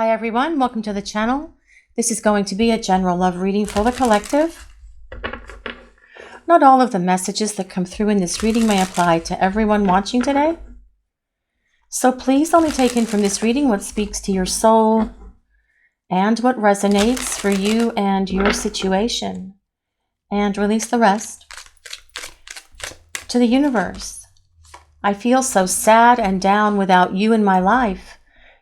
Hi everyone, welcome to the channel. This is going to be a general love reading for the collective. Not all of the messages that come through in this reading may apply to everyone watching today. So please only take in from this reading what speaks to your soul and what resonates for you and your situation. And release the rest to the universe. I feel so sad and down without you in my life.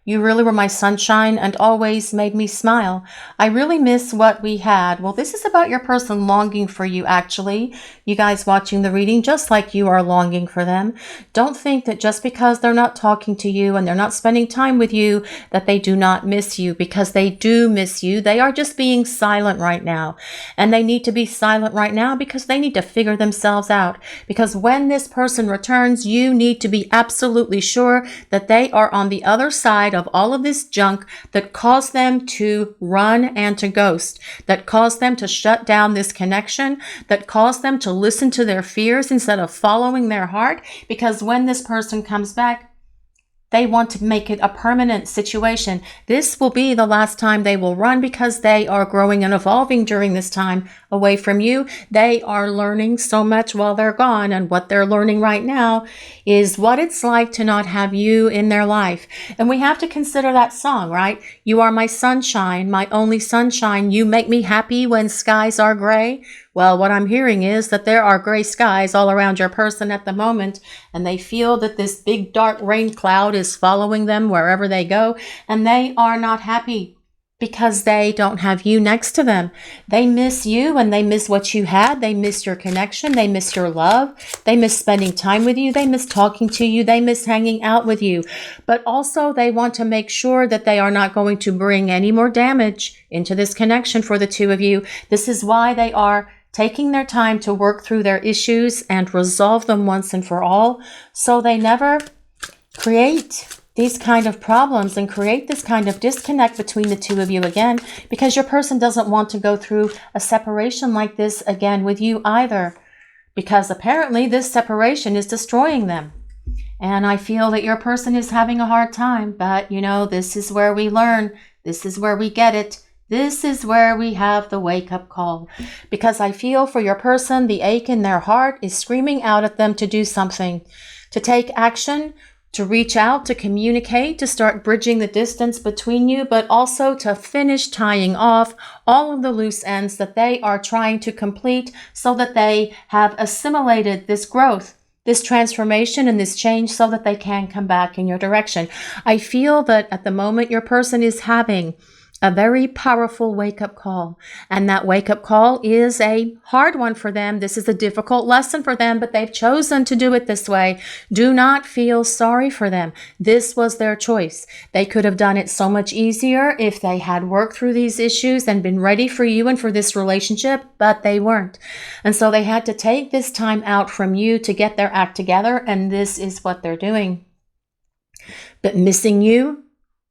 You really were my sunshine and always made me smile. I really miss what we had. Well, this is about your person longing for you, actually. You guys watching the reading, just like you are longing for them. Don't think that just because they're not talking to you and they're not spending time with you, that they do not miss you, because they do miss you. They are just being silent right now. And they need to be silent right now because they need to figure themselves out. Because when this person returns, you need to be absolutely sure that they are on the other side of all of this junk that caused them to run and to ghost, that caused them to shut down this connection, that caused them to listen to their fears instead of following their heart. Because when this person comes back, they want to make it a permanent situation. This will be the last time they will run because they are growing and evolving during this time away from you. They are learning so much while they're gone. And what they're learning right now is what it's like to not have you in their life. And we have to consider that song, right? You are my sunshine, my only sunshine. You make me happy when skies are gray. Well, what I'm hearing is that there are gray skies all around your person at the moment, and they feel that this big dark rain cloud is following them wherever they go, and they are not happy because they don't have you next to them. They miss you and they miss what you had. They miss your connection. They miss your love. They miss spending time with you. They miss talking to you. They miss hanging out with you. But also they want to make sure that they are not going to bring any more damage into this connection for the two of you. This is why they are taking their time to work through their issues and resolve them once and for all, so they never create these kind of problems and create this kind of disconnect between the two of you again, because your person doesn't want to go through a separation like this again with you either, because apparently this separation is destroying them. And I feel that your person is having a hard time, but you know, this is where we learn. This is where we get it. This is where we have the wake-up call, because I feel for your person, the ache in their heart is screaming out at them to do something, to take action, to reach out, to communicate, to start bridging the distance between you, but also to finish tying off all of the loose ends that they are trying to complete so that they have assimilated this growth, this transformation and this change so that they can come back in your direction. I feel that at the moment your person is having a very powerful wake-up call. And that wake-up call is a hard one for them. This is a difficult lesson for them, but they've chosen to do it this way. Do not feel sorry for them. This was their choice. They could have done it so much easier if they had worked through these issues and been ready for you and for this relationship, but they weren't. And so they had to take this time out from you to get their act together, and this is what they're doing. But missing you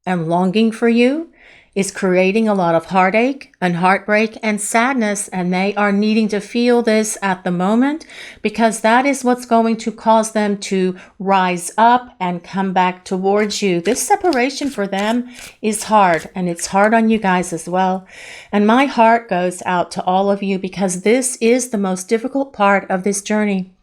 and longing for you is creating a lot of heartache and heartbreak and sadness, and they are needing to feel this at the moment, because that is what's going to cause them to rise up and come back towards you. This separation for them is hard, and it's hard on you guys as well. And my heart goes out to all of you, because this is the most difficult part of this journey.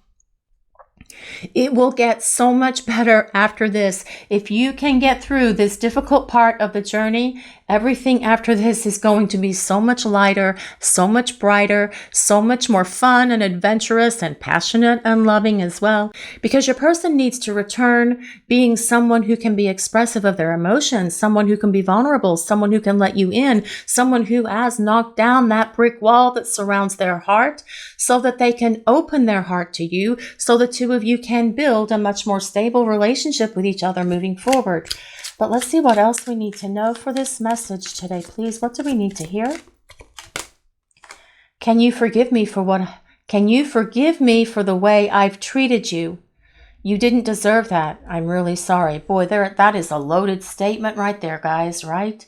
It will get so much better after this. If you can get through this difficult part of the journey, everything after this is going to be so much lighter, so much brighter, so much more fun and adventurous and passionate and loving as well. Because your person needs to return being someone who can be expressive of their emotions, someone who can be vulnerable, someone who can let you in, someone who has knocked down that brick wall that surrounds their heart so that they can open their heart to you, so the two of you can build a much more stable relationship with each other moving forward. But let's see what else we need to know for this message today, please. What do we need to hear? Can you forgive me for the way I've treated you? You didn't deserve that. I'm really sorry. Boy, that is a loaded statement right there, guys, right?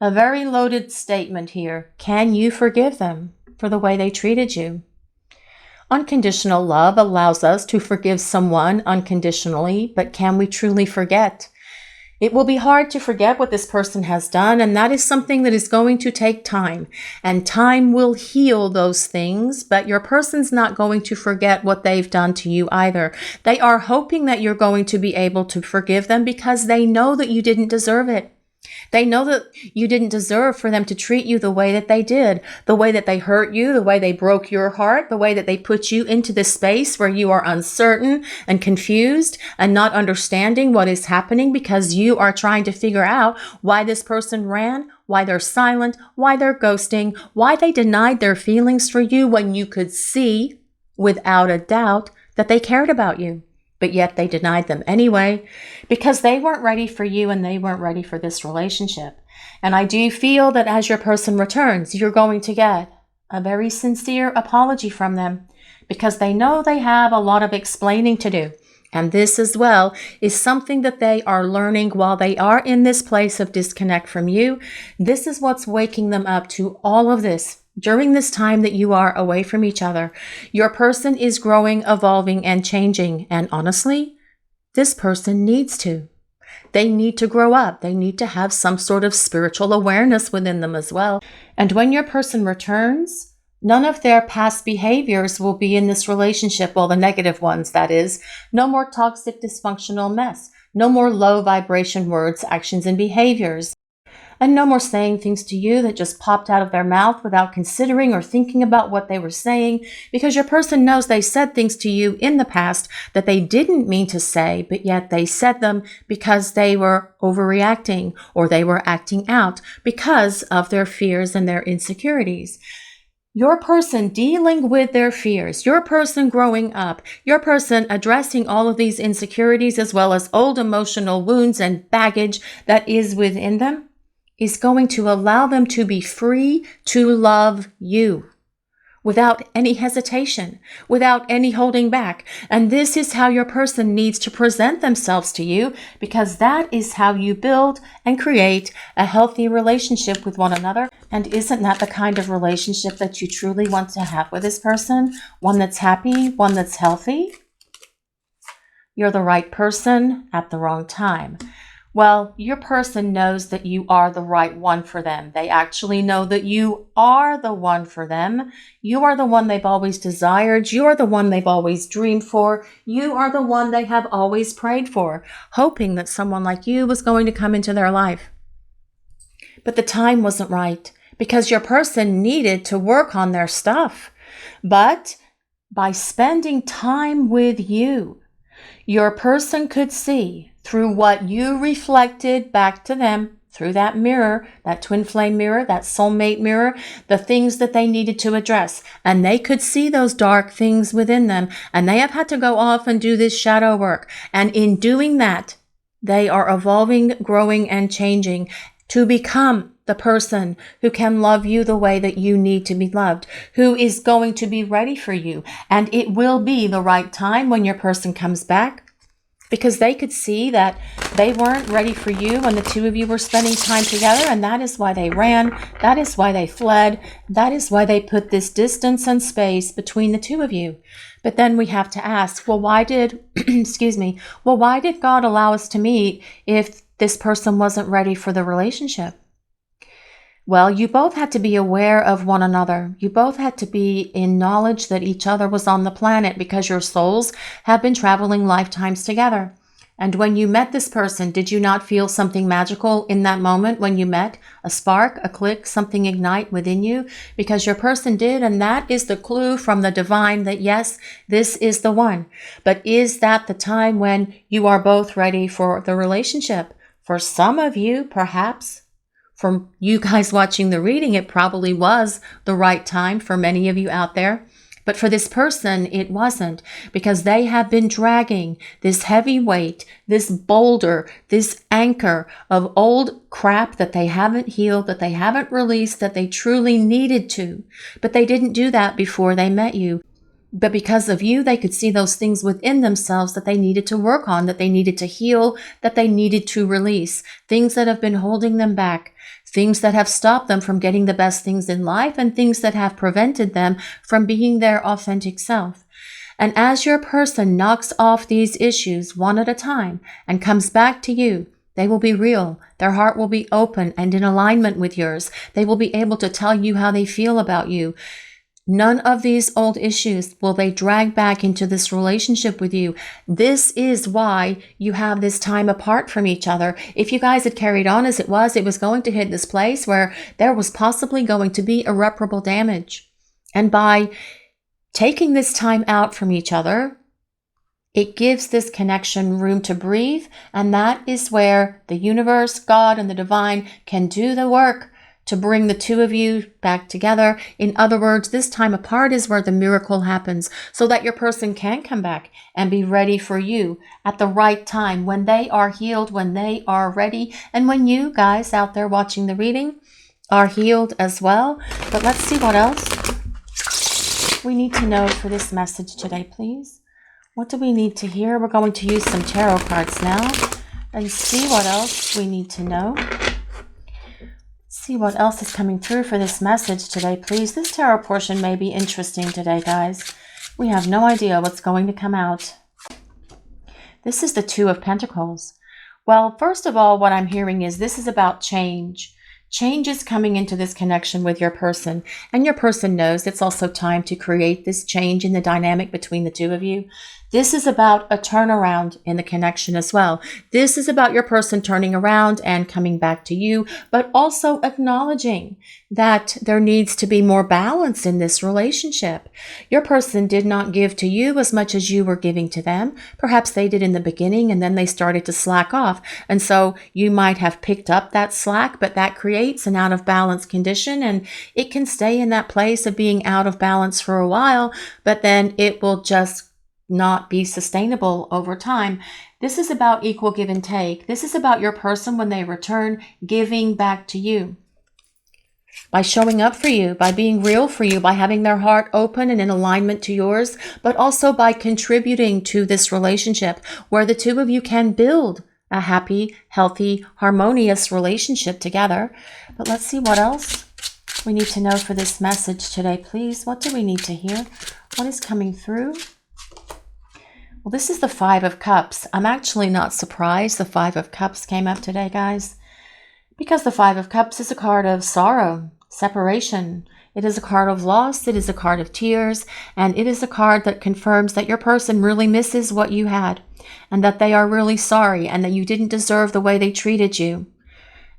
A very loaded statement here. Can you forgive them for the way they treated you? Unconditional love allows us to forgive someone unconditionally, but can we truly forget? It will be hard to forget what this person has done, and that is something that is going to take time. And time will heal those things, but your person's not going to forget what they've done to you either. They are hoping that you're going to be able to forgive them because they know that you didn't deserve it. They know that you didn't deserve for them to treat you the way that they did, the way that they hurt you, the way they broke your heart, the way that they put you into this space where you are uncertain and confused and not understanding what is happening because you are trying to figure out why this person ran, why they're silent, why they're ghosting, why they denied their feelings for you when you could see without a doubt that they cared about you. But yet they denied them anyway because they weren't ready for you and they weren't ready for this relationship. And I do feel that as your person returns, you're going to get a very sincere apology from them because they know they have a lot of explaining to do. And this as well is something that they are learning while they are in this place of disconnect from you. This is what's waking them up to all of this. During this time that you are away from each other, your person is growing, evolving, and changing. And honestly, this person needs to. They need to grow up. They need to have some sort of spiritual awareness within them as well. And when your person returns, none of their past behaviors will be in this relationship. Well, the negative ones, that is. No more toxic, dysfunctional mess. No more low vibration words, actions, and behaviors. And no more saying things to you that just popped out of their mouth without considering or thinking about what they were saying, because your person knows they said things to you in the past that they didn't mean to say, but yet they said them because they were overreacting or they were acting out because of their fears and their insecurities. Your person dealing with their fears, your person growing up, your person addressing all of these insecurities as well as old emotional wounds and baggage that is within them, is going to allow them to be free to love you without any hesitation, without any holding back. And this is how your person needs to present themselves to you, because that is how you build and create a healthy relationship with one another. And isn't that the kind of relationship that you truly want to have with this person? One that's happy, one that's healthy? You're the right person at the wrong time. Well, your person knows that you are the right one for them. They actually know that you are the one for them. You are the one they've always desired. You are the one they've always dreamed for. You are the one they have always prayed for, hoping that someone like you was going to come into their life. But the time wasn't right because your person needed to work on their stuff. But by spending time with you, your person could see through what you reflected back to them, through that mirror, that twin flame mirror, that soulmate mirror, the things that they needed to address. And they could see those dark things within them. And they have had to go off and do this shadow work. And in doing that, they are evolving, growing, and changing to become the person who can love you the way that you need to be loved, who is going to be ready for you. And it will be the right time when your person comes back, because they could see that they weren't ready for you when the two of you were spending time together. And that is why they ran. That is why they fled. That is why they put this distance and space between the two of you. But then we have to ask, well, why did, why did God allow us to meet if this person wasn't ready for the relationship? Well, you both had to be aware of one another. You both had to be in knowledge that each other was on the planet because your souls have been traveling lifetimes together. And when you met this person, did you not feel something magical in that moment when you met? A spark, a click, something ignite within you? Because your person did, and that is the clue from the divine that yes, this is the one. But is that the time when you are both ready for the relationship? For some of you, perhaps. For you guys watching the reading, it probably was the right time for many of you out there. But for this person, it wasn't, because they have been dragging this heavy weight, this boulder, this anchor of old crap that they haven't healed, that they haven't released, that they truly needed to. But they didn't do that before they met you. But because of you, they could see those things within themselves that they needed to work on, that they needed to heal, that they needed to release, things that have been holding them back, things that have stopped them from getting the best things in life, and things that have prevented them from being their authentic self. And as your person knocks off these issues one at a time and comes back to you, They will be real. Their heart will be open and in alignment with yours. They will be able to tell you how they feel about you. None of these old issues will they drag back into this relationship with you. This is why you have this time apart from each other. If you guys had carried on as it was going to hit this place where there was possibly going to be irreparable damage. And by taking this time out from each other, it gives this connection room to breathe, and that is where the universe, God, and the divine can do the work to bring the two of you back together. In other words, this time apart is where the miracle happens, so that your person can come back and be ready for you at the right time, when they are healed, when they are ready, and when you guys out there watching the reading are healed as well. But let's see what else we need to know for this message today, please. What do we need to hear? We're going to use some tarot cards now and see what else we need to know. See what else is coming through for this message today, please. This tarot portion may be interesting today, guys. We have no idea what's going to come out. This is the Two of Pentacles. Well, first of all, what I'm hearing is this is about change. Change is coming into this connection with your person, and your person knows it's also time to create this change in the dynamic between the two of you. This is about a turnaround in the connection as well. This is about your person turning around and coming back to you, but also acknowledging that there needs to be more balance in this relationship. Your person did not give to you as much as you were giving to them. Perhaps they did in the beginning, and then they started to slack off. And so you might have picked up that slack, but that creates an out of balance condition, and it can stay in that place of being out of balance for a while, but then it will just not be sustainable over time. This is about equal give and take. This is about your person, when they return, giving back to you. By showing up for you, by being real for you, by having their heart open and in alignment to yours, but also by contributing to this relationship where the two of you can build a happy, healthy, harmonious relationship together. But let's see what else we need to know for this message today, please. What do we need to hear? What is coming through? Well, this is the Five of Cups. I'm actually not surprised the Five of Cups came up today, guys, because the Five of Cups is a card of sorrow, separation. It is a card of loss. It is a card of tears, and it is a card that confirms that your person really misses what you had, and that they are really sorry, and that you didn't deserve the way they treated you,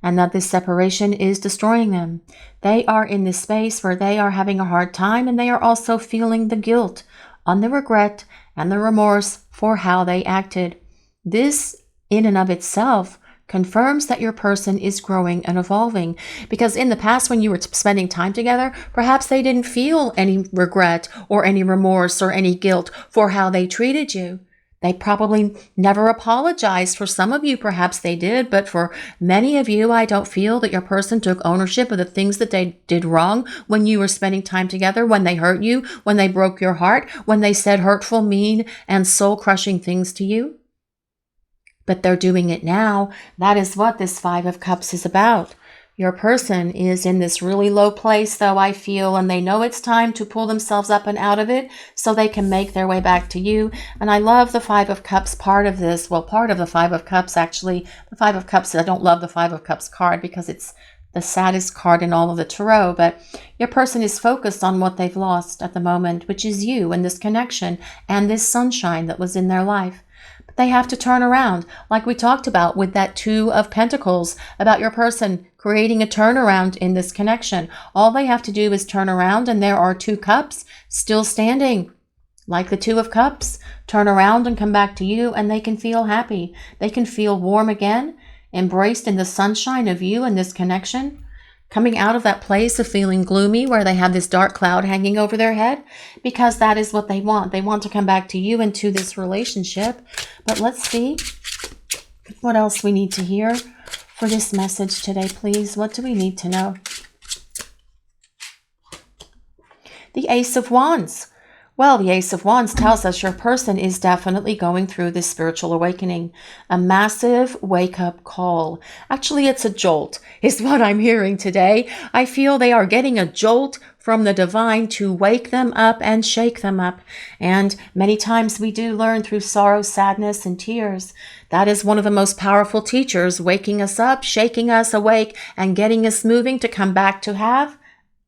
and that this separation is destroying them. They are in this space where they are having a hard time, and they are also feeling the guilt on the regret and the remorse for how they acted. This, in and of itself, confirms that your person is growing and evolving. Because in the past, when you were spending time together, perhaps they didn't feel any regret or any remorse or any guilt for how they treated you. They probably never apologized. For some of you, perhaps they did, but for many of you, I don't feel that your person took ownership of the things that they did wrong when you were spending time together, when they hurt you, when they broke your heart, when they said hurtful, mean, and soul-crushing things to you. But they're doing it now. That is what this Five of Cups is about. Your person is in this really low place, though, I feel, and they know it's time to pull themselves up and out of it so they can make their way back to you. And I love the Five of Cups part of this. Well, part of the Five of Cups, actually. The Five of Cups, I don't love the Five of Cups card because it's the saddest card in all of the tarot, but your person is focused on what they've lost at the moment, which is you and this connection and this sunshine that was in their life. But they have to turn around, like we talked about with that Two of Pentacles, about your person creating a turnaround in this connection. All they have to do is turn around, and there are two cups still standing, like the Two of Cups. Turn around and come back to you, and they can feel happy. They can feel warm again, embraced in the sunshine of you and this connection, coming out of that place of feeling gloomy where they have this dark cloud hanging over their head, because that is what they want. They want to come back to you and to this relationship. But let's see what else we need to hear for this message today, please. What do we need to know? The Ace of Wands. Well, the Ace of Wands tells us your person is definitely going through this spiritual awakening, a massive wake-up call. Actually, it's a jolt, is what I'm hearing today. I feel they are getting a jolt from the divine to wake them up and shake them up. And many times we do learn through sorrow, sadness, and tears. That is one of the most powerful teachers, waking us up, shaking us awake, and getting us moving to come back to have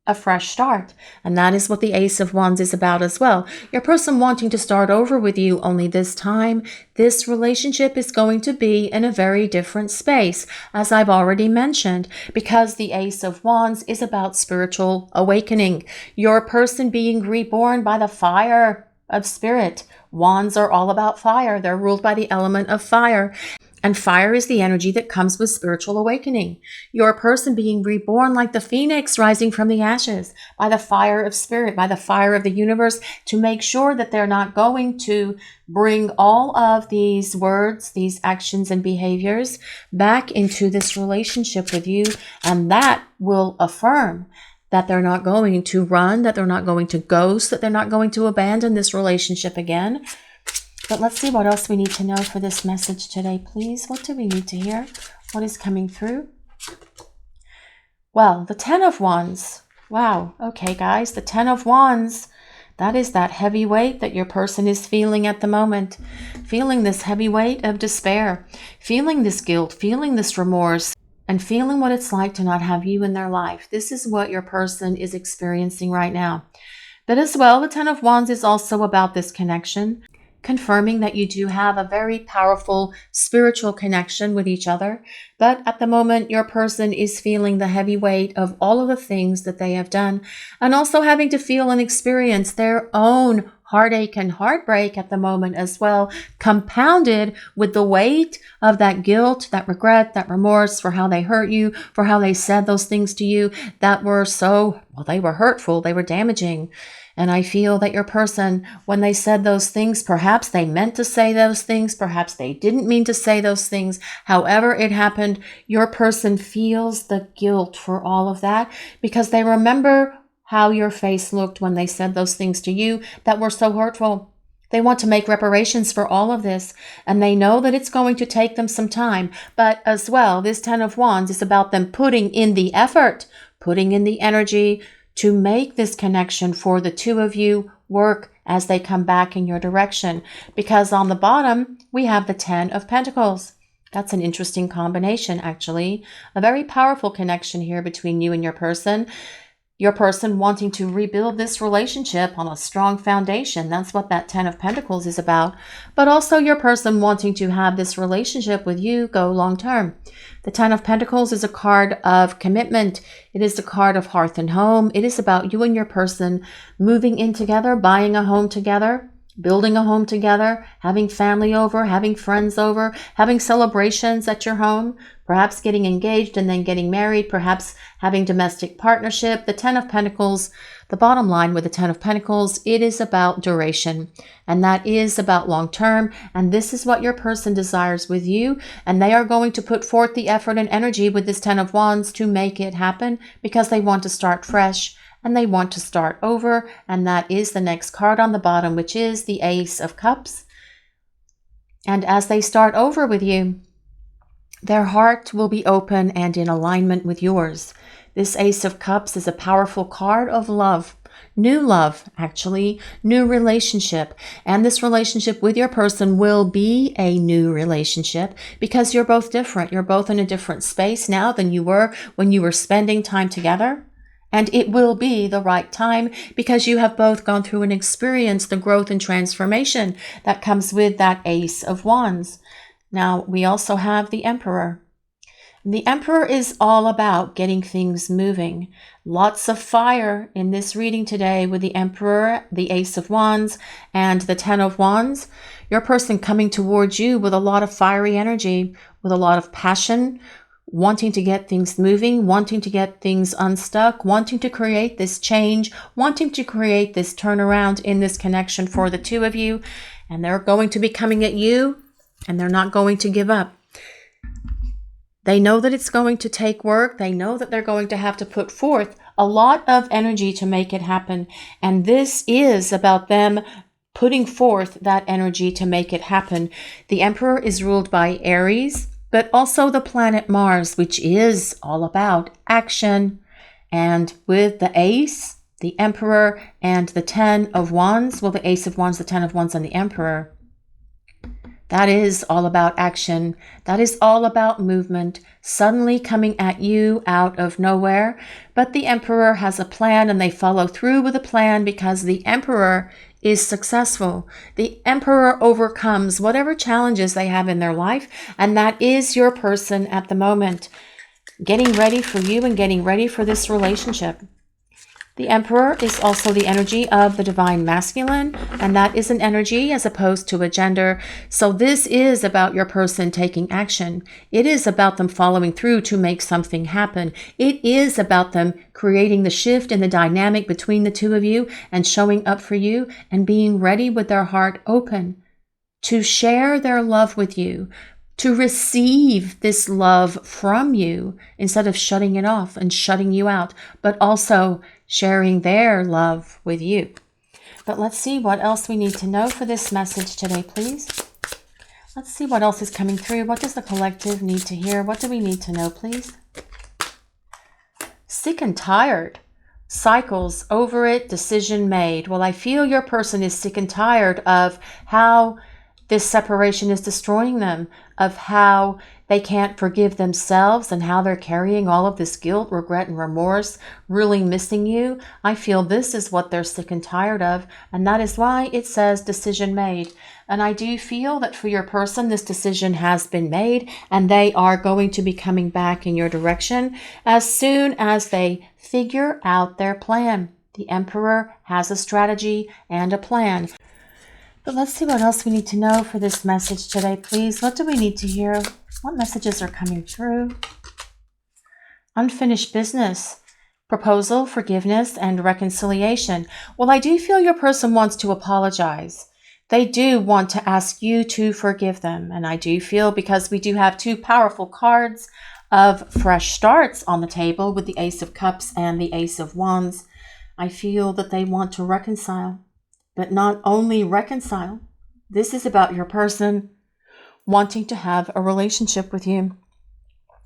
a fresh start. And that is what the Ace of Wands is about as well. Your person wanting to start over with you, only this time, this relationship is going to be in a very different space, as I've already mentioned, because the Ace of Wands is about spiritual awakening. Your person being reborn by the fire of spirit. Wands are all about fire. They're ruled by the element of fire. And fire is the energy that comes with spiritual awakening. Your person being reborn like the phoenix rising from the ashes by the fire of spirit, by the fire of the universe, to make sure that they're not going to bring all of these words, these actions and behaviors back into this relationship with you. And that will affirm that they're not going to run, that they're not going to ghost, that they're not going to abandon this relationship again. But let's see what else we need to know for this message today, please. What do we need to hear? What is coming through? Well, the Ten of Wands. Wow. Okay, guys, the Ten of Wands. That is that heavy weight that your person is feeling at the moment. Feeling this heavy weight of despair. Feeling this guilt. Feeling this remorse. And feeling what it's like to not have you in their life. This is what your person is experiencing right now. But as well, the Ten of Wands is also about this connection, confirming that you do have a very powerful spiritual connection with each other. But at the moment, your person is feeling the heavy weight of all of the things that they have done, and also having to feel and experience their own heartache and heartbreak at the moment as well, compounded with the weight of that guilt, that regret, that remorse for how they hurt you, for how they said those things to you that were so, well, they were hurtful, they were damaging. And I feel that your person, when they said those things, perhaps they meant to say those things, perhaps they didn't mean to say those things. However it happened, your person feels the guilt for all of that because they remember how your face looked when they said those things to you that were so hurtful. They want to make reparations for all of this, and they know that it's going to take them some time. But as well, this Ten of Wands is about them putting in the effort, putting in the energy to make this connection for the two of you work as they come back in your direction. Because on the bottom, we have the Ten of Pentacles. That's an interesting combination, actually. A very powerful connection here between you and your person. Your person wanting to rebuild this relationship on a strong foundation. That's what that Ten of Pentacles is about. But also your person wanting to have this relationship with you go long term. The Ten of Pentacles is a card of commitment. It is the card of hearth and home. It is about you and your person moving in together, buying a home together, building a home together, having family over, having friends over, having celebrations at your home, perhaps getting engaged and then getting married, perhaps having domestic partnership. The Ten of Pentacles, the bottom line with the Ten of Pentacles, it is about duration, and that is about long term. And this is what your person desires with you. And they are going to put forth the effort and energy with this Ten of Wands to make it happen because they want to start fresh. And they want to start over, and that is the next card on the bottom, which is the Ace of Cups. And as they start over with you, their heart will be open and in alignment with yours. This Ace of Cups is a powerful card of love. New love, actually, new relationship. And this relationship with your person will be a new relationship because you're both different. You're both in a different space now than you were when you were spending time together. And it will be the right time because you have both gone through and experienced the growth and transformation that comes with that Ace of Wands. Now, we also have the Emperor. The Emperor is all about getting things moving. Lots of fire in this reading today with the Emperor, the Ace of Wands, and the Ten of Wands. Your person coming towards you with a lot of fiery energy, with a lot of passion, wanting to get things moving, wanting to get things unstuck, wanting to create this change, wanting to create this turnaround in this connection for the two of you. And they're going to be coming at you, and they're not going to give up. They know that it's going to take work. They know that they're going to have to put forth a lot of energy to make it happen. And this is about them putting forth that energy to make it happen. The Emperor is ruled by Aries, but also the planet Mars, which is all about action. And with the Ace, the Emperor and the Ten of Wands. Well, the Ace of Wands, the Ten of Wands, and the Emperor. That is all about action. That is all about movement, suddenly coming at you out of nowhere. But the Emperor has a plan, and they follow through with a plan because the Emperor is successful. The Emperor overcomes whatever challenges they have in their life, and that is your person at the moment, getting ready for you and getting ready for this relationship. The Emperor is also the energy of the divine masculine, and that is an energy as opposed to a gender. So this is about your person taking action. It is about them following through to make something happen. It is about them creating the shift in the dynamic between the two of you and showing up for you and being ready with their heart open to share their love with you, to receive this love from you instead of shutting it off and shutting you out, but also sharing their love with you. But let's see what else we need to know for this message today, please. Let's see what else is coming through. What does the collective need to hear? What do we need to know, please? Sick and tired. Cycles, over it, decision made. Well, I feel your person is sick and tired of how this separation is destroying them, of how they can't forgive themselves and how they're carrying all of this guilt, regret, and remorse, really missing you. I feel this is what they're sick and tired of, and that is why it says decision made. And I do feel that for your person, this decision has been made, and they are going to be coming back in your direction as soon as they figure out their plan. The Emperor has a strategy and a plan. But let's see what else we need to know for this message today, please. What do we need to hear? What messages are coming through? Unfinished business, proposal, forgiveness, and reconciliation. Well, I do feel your person wants to apologize. They do want to ask you to forgive them. And I do feel, because we do have two powerful cards of fresh starts on the table with the Ace of Cups and the Ace of Wands, I feel that they want to reconcile. But not only reconcile, this is about your person wanting to have a relationship with you.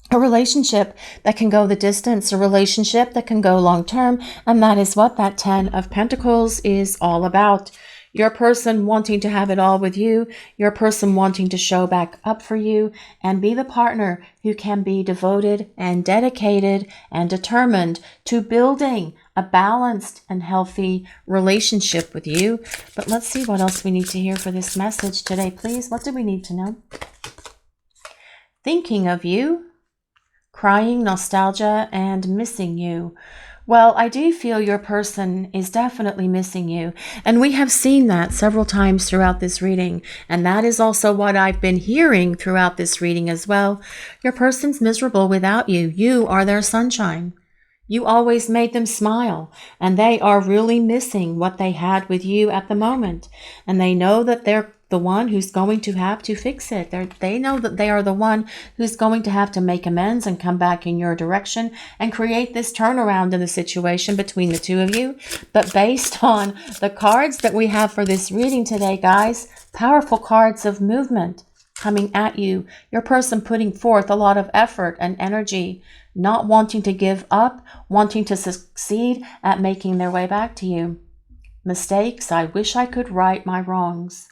A relationship that can go the distance, a relationship that can go long term, and that is what that Ten of Pentacles is all about. Your person wanting to have it all with you, your person wanting to show back up for you and be the partner who can be devoted and dedicated and determined to building a balanced and healthy relationship with you. But let's see what else we need to hear for this message today, please. What do we need to know? Thinking of you, crying, nostalgia, and missing you. Well, I do feel your person is definitely missing you. And we have seen that several times throughout this reading. And that is also what I've been hearing throughout this reading as well. Your person's miserable without you. You are their sunshine. You always made them smile. And they are really missing what they had with you at the moment. And they know that they're the one who's going to have to fix it. They know that they are the one who's going to have to make amends and come back in your direction and create this turnaround in the situation between the two of you. But based on the cards that we have for this reading today, guys, powerful cards of movement coming at you, your person putting forth a lot of effort and energy, not wanting to give up, wanting to succeed at making their way back to you. Mistakes, I wish I could right my wrongs.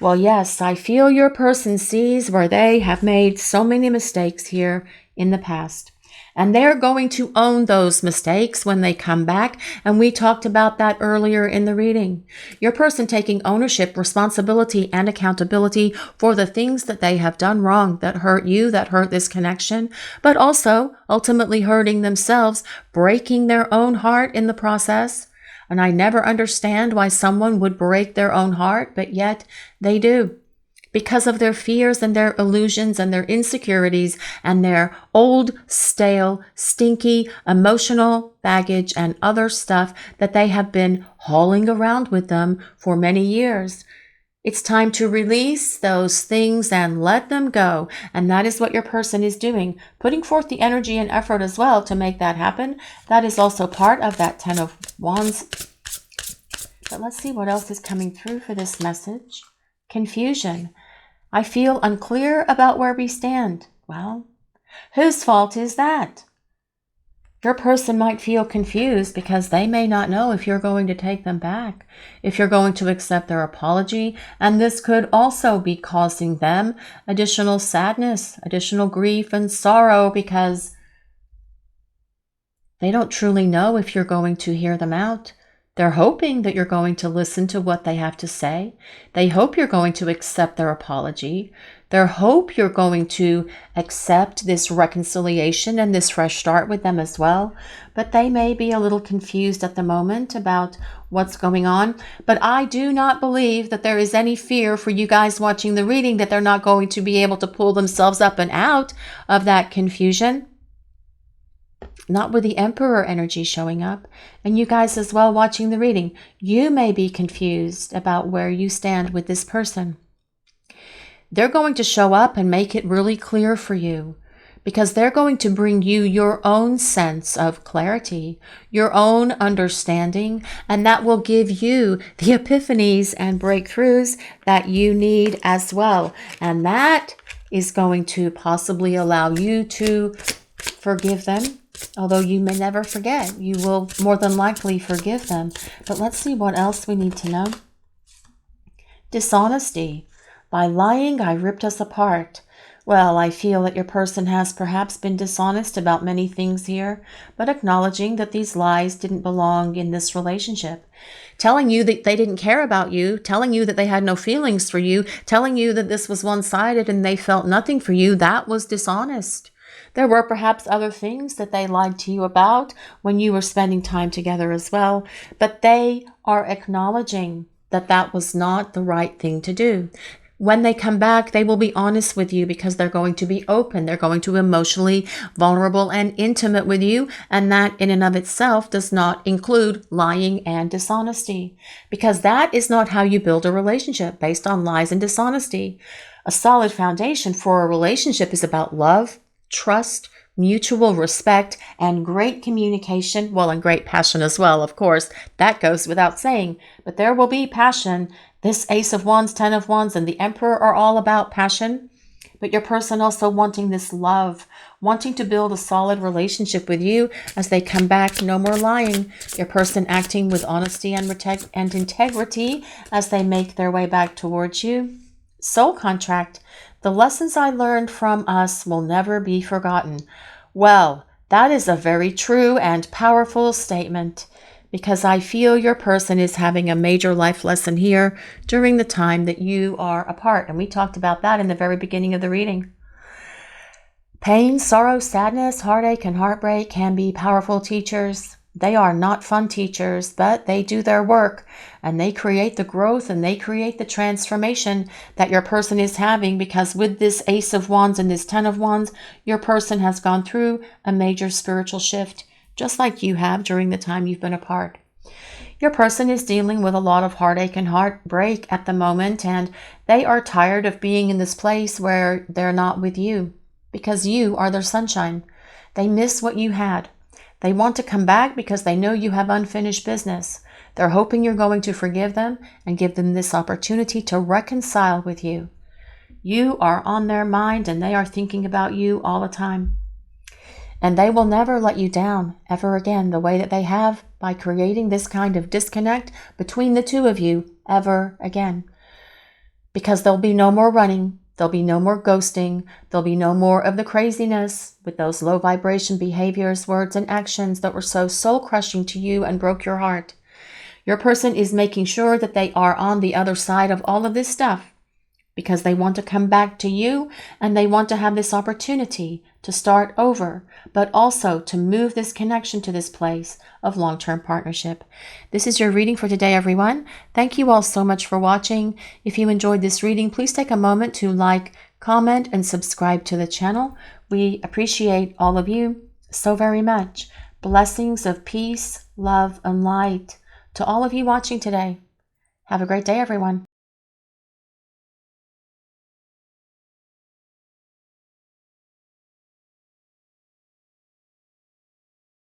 Well, yes, I feel your person sees where they have made so many mistakes here in the past. And they're going to own those mistakes when they come back. And we talked about that earlier in the reading. Your person taking ownership, responsibility, and accountability for the things that they have done wrong that hurt you, that hurt this connection, but also ultimately hurting themselves, breaking their own heart in the process. And I never understand why someone would break their own heart, but yet they do. Because of their fears and their illusions and their insecurities and their old, stale, stinky, emotional baggage and other stuff that they have been hauling around with them for many years. It's time to release those things and let them go. And that is what your person is doing, putting forth the energy and effort as well to make that happen. That is also part of that Ten of Wands. But let's see what else is coming through for this message. Confusion. I feel unclear about where we stand. Well, whose fault is that? Your person might feel confused because they may not know if you're going to take them back, if you're going to accept their apology, and this could also be causing them additional sadness, additional grief and sorrow because they don't truly know if you're going to hear them out. They're hoping that you're going to listen to what they have to say. They hope you're going to accept their apology. They hope you're going to accept this reconciliation and this fresh start with them as well. But they may be a little confused at the moment about what's going on. But I do not believe that there is any fear for you guys watching the reading that they're not going to be able to pull themselves up and out of that confusion. Not with the Emperor energy showing up. And you guys as well watching the reading, you may be confused about where you stand with this person. They're going to show up and make it really clear for you because they're going to bring you your own sense of clarity, your own understanding, and that will give you the epiphanies and breakthroughs that you need as well. And that is going to possibly allow you to forgive them. Although you may never forget, you will more than likely forgive them. But let's see what else we need to know. Dishonesty. By lying, I ripped us apart. Well, I feel that your person has perhaps been dishonest about many things here, but acknowledging that these lies didn't belong in this relationship. Telling you that they didn't care about you, telling you that they had no feelings for you, telling you that this was one-sided and they felt nothing for you, that was dishonest. There were perhaps other things that they lied to you about when you were spending time together as well, but they are acknowledging that that was not the right thing to do. When they come back, they will be honest with you because they're going to be open. They're going to be emotionally vulnerable and intimate with you. And that in and of itself does not include lying and dishonesty, because that is not how you build a relationship based on lies and dishonesty. A solid foundation for a relationship is about love, trust, mutual respect, and great communication. Well, and great passion as well, of course. That goes without saying. But there will be passion. This Ace of Wands, 10 of Wands, and the Emperor are all about passion. But your person also wanting this love, wanting to build a solid relationship with you as they come back. No more lying. Your person acting with honesty and integrity as they make their way back towards you. Soul contract. The lessons I learned from us will never be forgotten. Well, that is a very true and powerful statement because I feel your person is having a major life lesson here during the time that you are apart. And we talked about that in the very beginning of the reading. Pain, sorrow, sadness, heartache, and heartbreak can be powerful teachers. They are not fun teachers, but they do their work and they create the growth and they create the transformation that your person is having, because with this Ace of Wands and this 10 of Wands, your person has gone through a major spiritual shift, just like you have during the time you've been apart. Your person is dealing with a lot of heartache and heartbreak at the moment, and they are tired of being in this place where they're not with you because you are their sunshine. They miss what you had. They want to come back because they know you have unfinished business. They're hoping you're going to forgive them and give them this opportunity to reconcile with you. You are on their mind and they are thinking about you all the time. And they will never let you down ever again the way that they have by creating this kind of disconnect between the two of you ever again. Because there'll be no more running. There'll be no more ghosting. There'll be no more of the craziness with those low vibration behaviors, words, and actions that were so soul crushing to you and broke your heart. Your person is making sure that they are on the other side of all of this stuff because they want to come back to you and they want to have this opportunity to start over, but also to move this connection to this place of long-term partnership. This is your reading for today, everyone. Thank you all so much for watching. If you enjoyed this reading, please take a moment to like, comment, and subscribe to the channel. We appreciate all of you so very much. Blessings of peace, love, and light to all of you watching today. Have a great day, everyone.